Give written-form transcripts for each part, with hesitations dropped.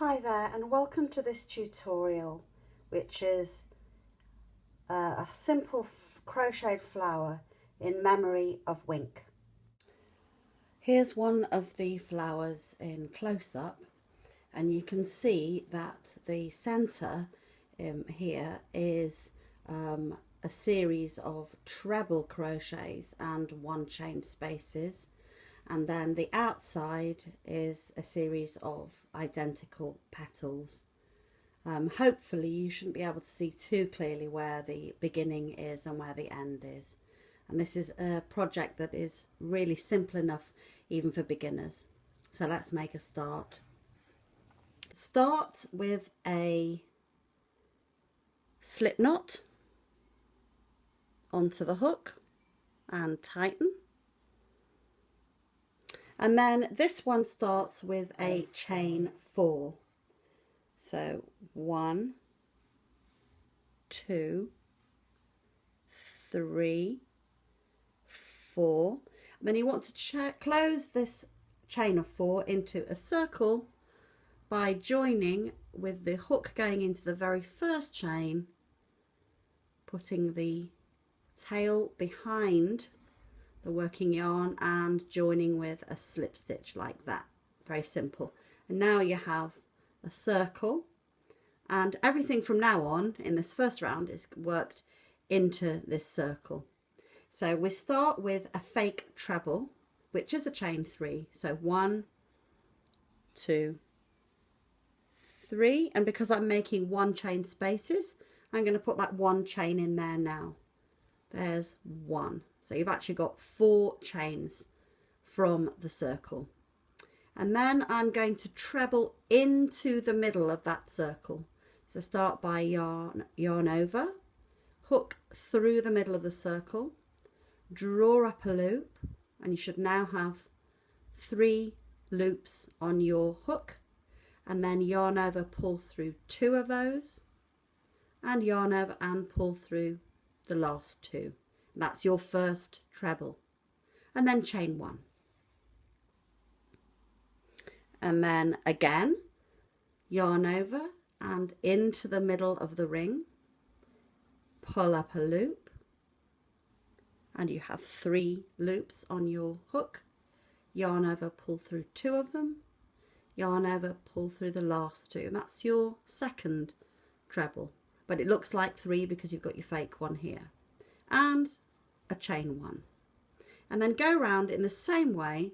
Hi there and welcome to this tutorial, which is a simple crocheted flower in memory of Wink. Here's one of the flowers in close-up, and you can see that the centre here is a series of treble crochets and one chain spaces, and then the outside is a series of identical petals. Hopefully you shouldn't be able to see too clearly where the beginning is and where the end is, and this is a project that is really simple enough even for beginners. So let's make a start. Start with a slip knot onto the hook and tighten. And then this one starts with a chain 4. So 1, 2, 3, 4. And then you want to close this chain of 4 into a circle by joining with the hook going into the very first chain, putting the tail behind the working yarn and joining with a slip stitch like that. Very simple. And now you have a circle, and everything from now on in this first round is worked into this circle. So we start with a fake treble, which is a chain 3. So 1, 2, 3, and because I'm making one chain spaces, I'm going to put that one chain in there now. There's 1. So you've actually got 4 chains from the circle. And then I'm going to treble into the middle of that circle. So start by yarn over, hook through the middle of the circle, draw up a loop, and you should now have 3 loops on your hook, and then yarn over, pull through 2 of those, and yarn over and pull through the last 2. That's your first treble, and then chain 1, and then again yarn over and into the middle of the ring, pull up a loop, and you have 3 loops on your hook, yarn over, pull through 2 of them, yarn over, pull through the last 2, and that's your second treble, but it looks like 3 because you've got your fake one here, and a chain 1, and then go round in the same way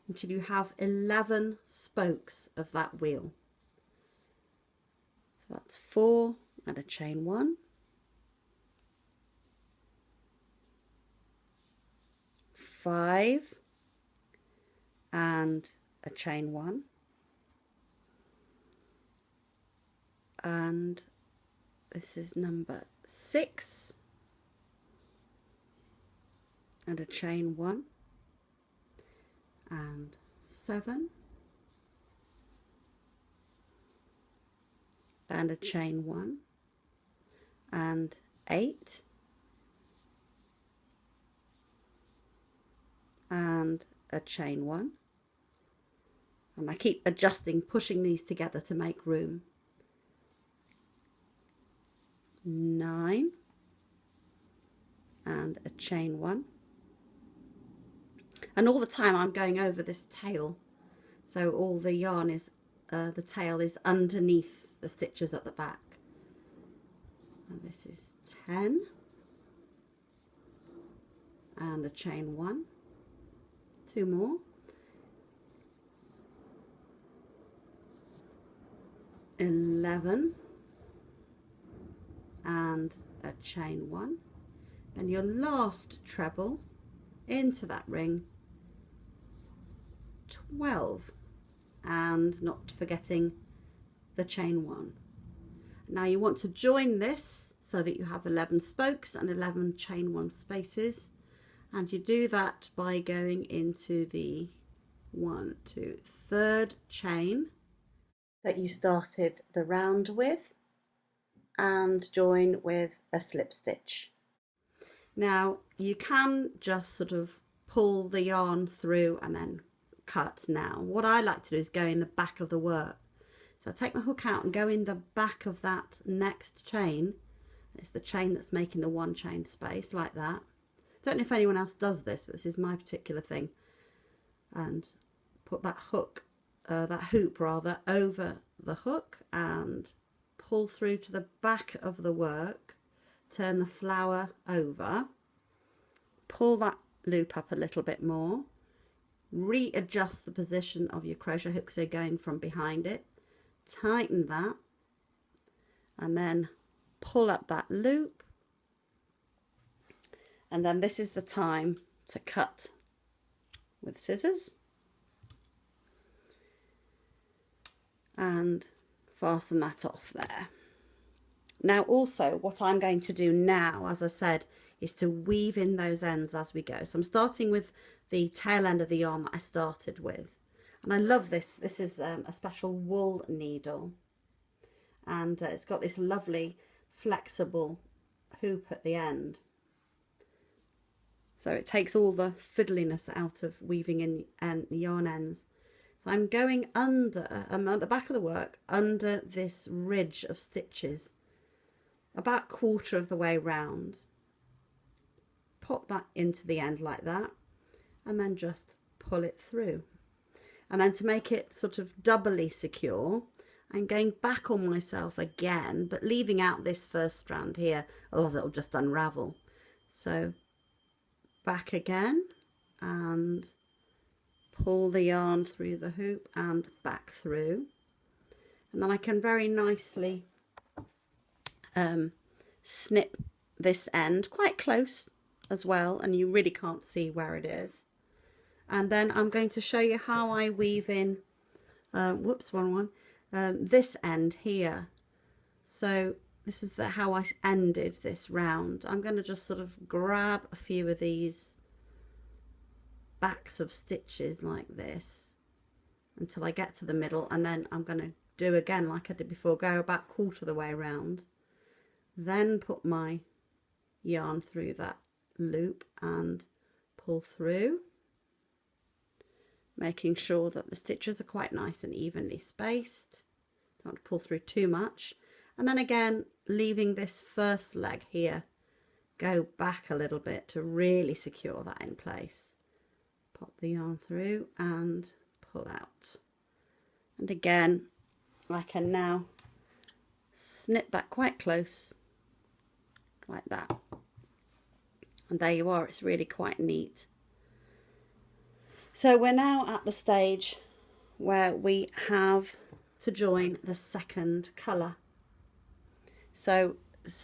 until you have 11 spokes of that wheel. So that's 4 and a chain 1, 5 and a chain 1, and this is number 6 and a chain 1, and 7 and a chain 1, and 8 and a chain 1, and I keep adjusting, pushing these together to make room. 9 and a chain 1. And all the time I'm going over this tail, so all the yarn is, the tail is underneath the stitches at the back. And this is 10 and a chain 1, 2 more, 11 and a chain 1, then your last treble into that ring, 12, and not forgetting the chain 1. Now you want to join this so that you have 11 spokes and 11 chain 1 spaces, and you do that by going into the 3rd chain that you started the round with and join with a slip stitch. Now you can just sort of pull the yarn through and then cut. Now what I like to do is go in the back of the work, So I take my hook out and go in the back of that next chain. It's the chain that's making the one chain space, like that. Don't know if anyone else does this, but this is my particular thing. And put that hook, that hoop rather, over the hook and pull through to the back of the work. Turn the flower over. Pull that loop up a little bit more. Readjust the position of your crochet hook so you're going from behind it. Tighten that. And then pull up that loop. And then this is the time to cut with scissors and fasten that off there. Now also what I'm going to do now, as I said, is to weave in those ends as we go. So I'm starting with the tail end of the yarn that I started with, and I love this. This is a special wool needle, and it's got this lovely flexible hoop at the end. So it takes all the fiddliness out of weaving in yarn ends. So I'm going under, at the back of the work, under this ridge of stitches, about quarter of the way round. Pop that into the end like that, and then just pull it through. And then to make it sort of doubly secure, I'm going back on myself again, but leaving out this first strand here, otherwise it'll just unravel. So back again and pull the yarn through the hoop and back through, and then I can very nicely snip this end quite close as well, and you really can't see where it is. And then I'm going to show you how I weave in this end here. So this is how I ended this round. I'm going to just sort of grab a few of these backs of stitches like this until I get to the middle, and then I'm going to do again like I did before, go about quarter of the way around, then put my yarn through that loop and pull through, making sure that the stitches are quite nice and evenly spaced. Don't want to pull through too much. And then again, leaving this first leg here, go back a little bit to really secure that in place. Pop the yarn through and pull out. And again, I can now snip that quite close, like that. And there you are, it's really quite neat. So we're now at the stage where we have to join the second colour. So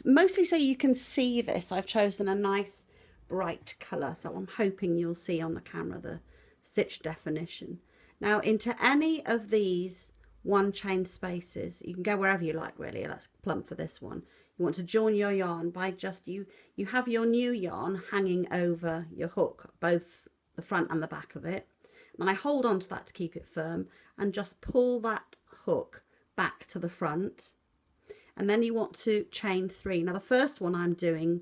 mostly so you can see this, I've chosen a nice bright colour, so I'm hoping you'll see on the camera the stitch definition. Now into any of these one chain spaces, you can go wherever you like really. Let's plump for this one. You want to join your yarn by just, you have your new yarn hanging over your hook, both the front and the back of it, and I hold on to that to keep it firm and just pull that hook back to the front, and then you want to chain 3. Now the first one I'm doing,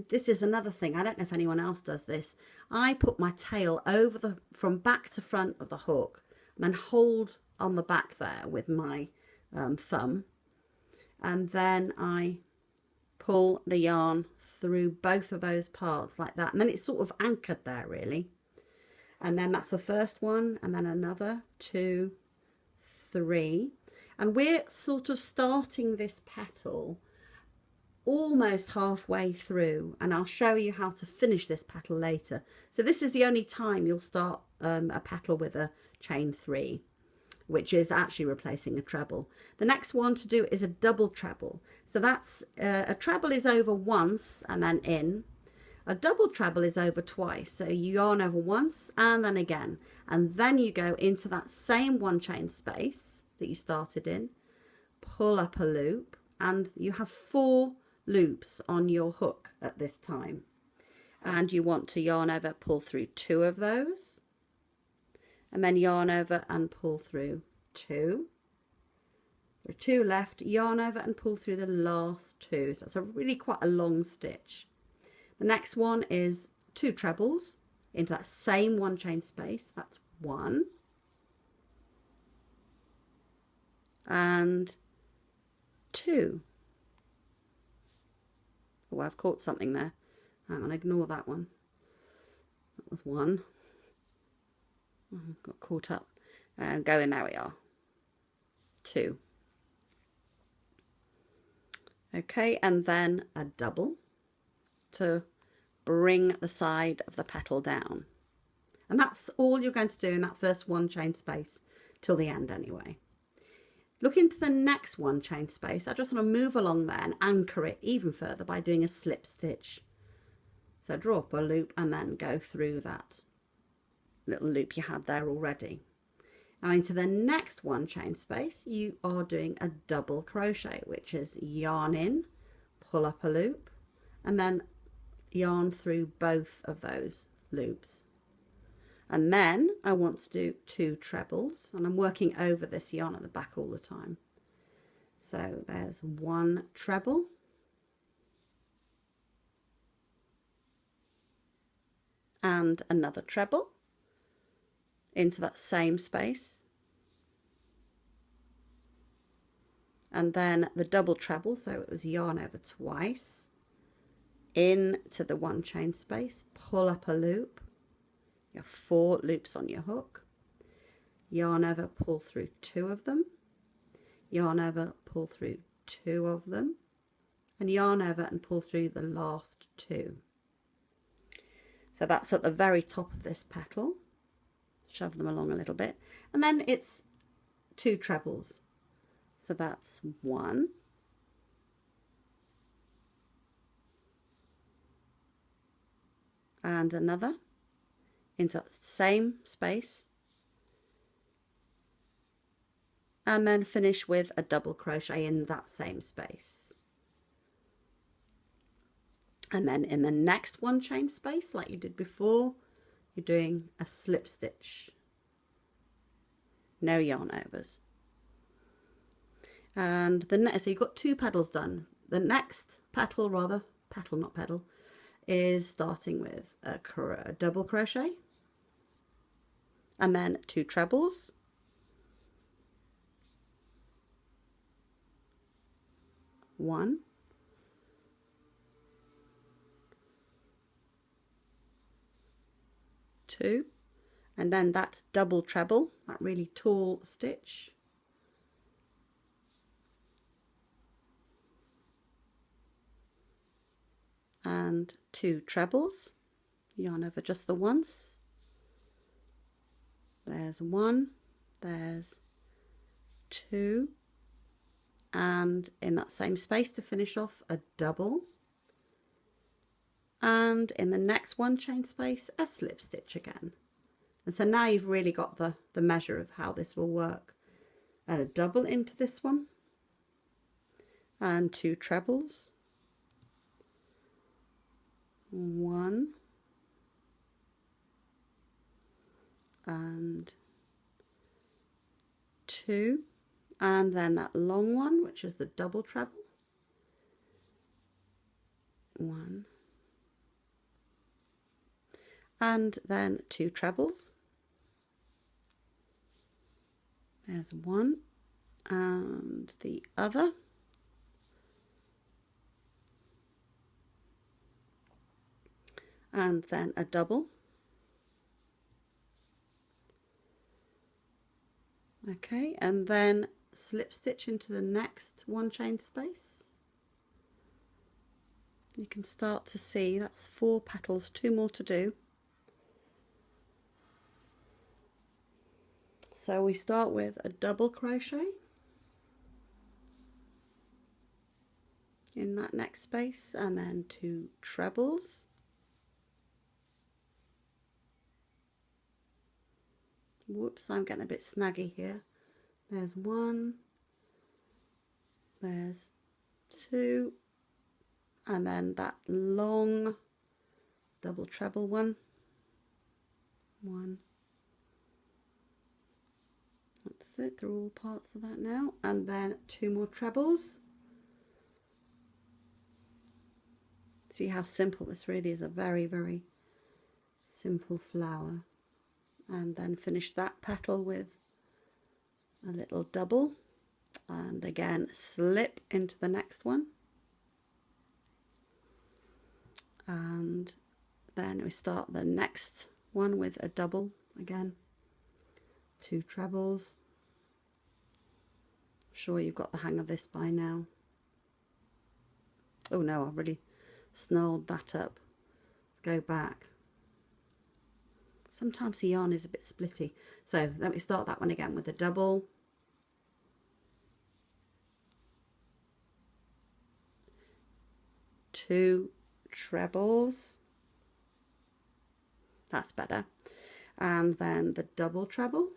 this is another thing, I don't know if anyone else does this, I put my tail over from back to front of the hook and then hold on the back there with my thumb, and then I pull the yarn through both of those parts like that, and then it's sort of anchored there really. And then that's the first one, and then another 2, 3, and we're sort of starting this petal almost halfway through, and I'll show you how to finish this petal later. So this is the only time you'll start a petal with a chain 3, which is actually replacing a treble. The next one to do is a double treble. So that's a treble is over once and then in. A double treble is over twice. So you yarn over once and then again, and then you go into that same one chain space that you started in, pull up a loop, and you have 4 loops on your hook at this time, and you want to yarn over, pull through 2 of those, and then yarn over and pull through 2. There are 2 left, yarn over and pull through the last 2. So that's a really quite a long stitch. The next one is 2 trebles into that same one chain space. That's 1. and 2. Oh, I've caught something there. Hang on, ignore that one. That was 1. Oh, got caught up. And going, there we are. 2. Okay, and then a double to bring the side of the petal down. And that's all you're going to do in that first 1 chain space till the end anyway. Look into the next 1 chain space. I just want to move along there and anchor it even further by doing a slip stitch. So draw up a loop and then go through that little loop you had there already. Now into the next 1 chain space, you are doing a double crochet, which is yarn in, pull up a loop, and then yarn through both of those loops. And then I want to do 2 trebles, and I'm working over this yarn at the back all the time. So there's 1 treble, and another treble into that same space, and then the double treble, so it was yarn over twice into the 1 chain space, pull up a loop, you have 4 loops on your hook, yarn over, pull through 2 of them, yarn over, pull through 2 of them, and yarn over and pull through the last 2. So that's at the very top of this petal. Shove them along a little bit, and then it's 2 trebles. So that's 1, and another into that same space, and then finish with a double crochet in that same space. And then in the next 1 chain space, like you did before, you're doing a slip stitch, no yarn overs. And the next, so you've got 2 petals done. The next petal, rather, petal not pedal, is starting with a double crochet, and then 2 trebles, one, 2, and then that double treble, that really tall stitch, and 2 trebles, yarn over just the once, there's 1, there's 2, and in that same space to finish off a double, and in the next 1 chain space a slip stitch again. And so now you've really got the measure of how this will work. And a double into this one, and 2 trebles, 1 and 2, and then that long one, which is the double treble, 1, and then 2 trebles, there's 1 and the other, and then a double. Okay, and then slip stitch into the next 1 chain space. You can start to see that's 4 petals, 2 more to do. So we start with a double crochet in that next space, and then 2 trebles, whoops, I'm getting a bit snaggy here, there's 1, there's 2, and then that long double treble one, 1, that's it, through all parts of that now, and then 2 more trebles. See how simple this really is, a very, very simple flower. And then finish that petal with a little double And again, slip into the next one. And then we start the next one with a double again, 2 trebles. I'm sure you've got the hang of this by now. Oh no, I've really snarled that up. Let's go back. Sometimes the yarn is a bit splitty. So let me start that one again with a double. 2 trebles. That's better. And then the double treble.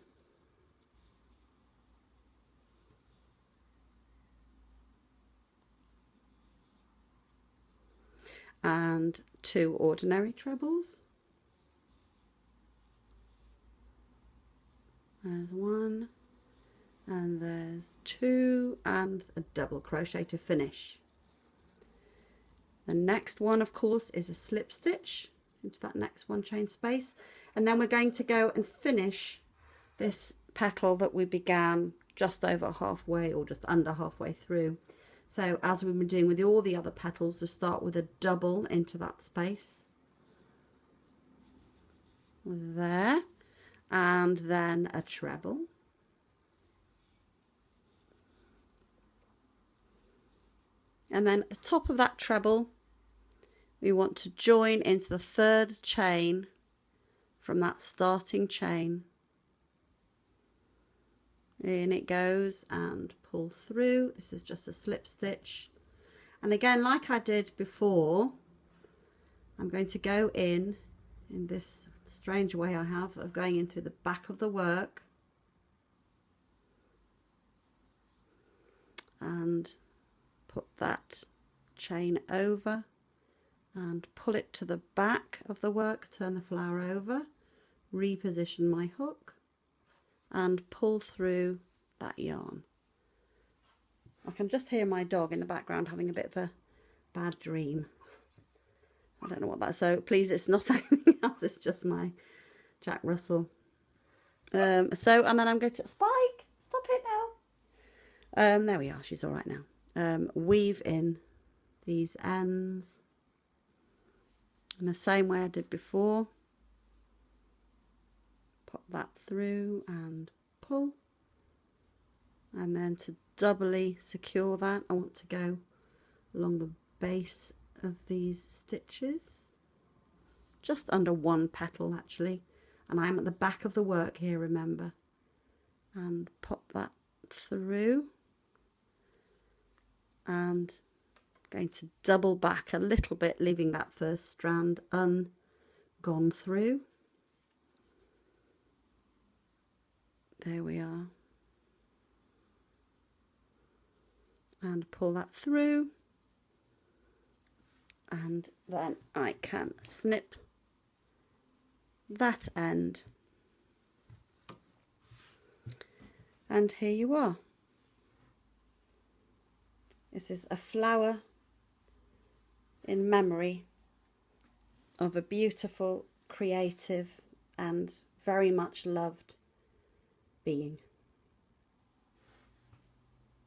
And 2 ordinary trebles. There's 1, and there's 2, and a double crochet to finish. The next one, of course, is a slip stitch into that next 1 chain space, and then we're going to go and finish this petal that we began just over halfway, or just under halfway through. So as we've been doing with all the other petals, we start with a double into that space there, and then a treble, and then at the top of that treble we want to join into the 3rd chain from that starting chain. In it goes, and pull through. This is just a slip stitch, and again, like I did before, I'm going to go in this strange way I have of going in through the back of the work and put that chain over and pull it to the back of the work, turn the flower over, reposition my hook and pull through that yarn. I can just hear my dog in the background having a bit of a bad dream. I don't know what that's, so please, it's not anything else, it's just my Jack Russell. And then I'm going to, Spike, stop it now. There we are, she's all right now. Weave in these ends in the same way I did before. Pop that through and pull. And then to doubly secure that, I want to go along the base of these stitches, just under 1 petal actually, and I'm at the back of the work here, remember, and pop that through, and going to double back a little bit, leaving that first strand gone through. There we are, and pull that through. And then I can snip that end, and here you are. This is a flower in memory of a beautiful, creative and very much loved being.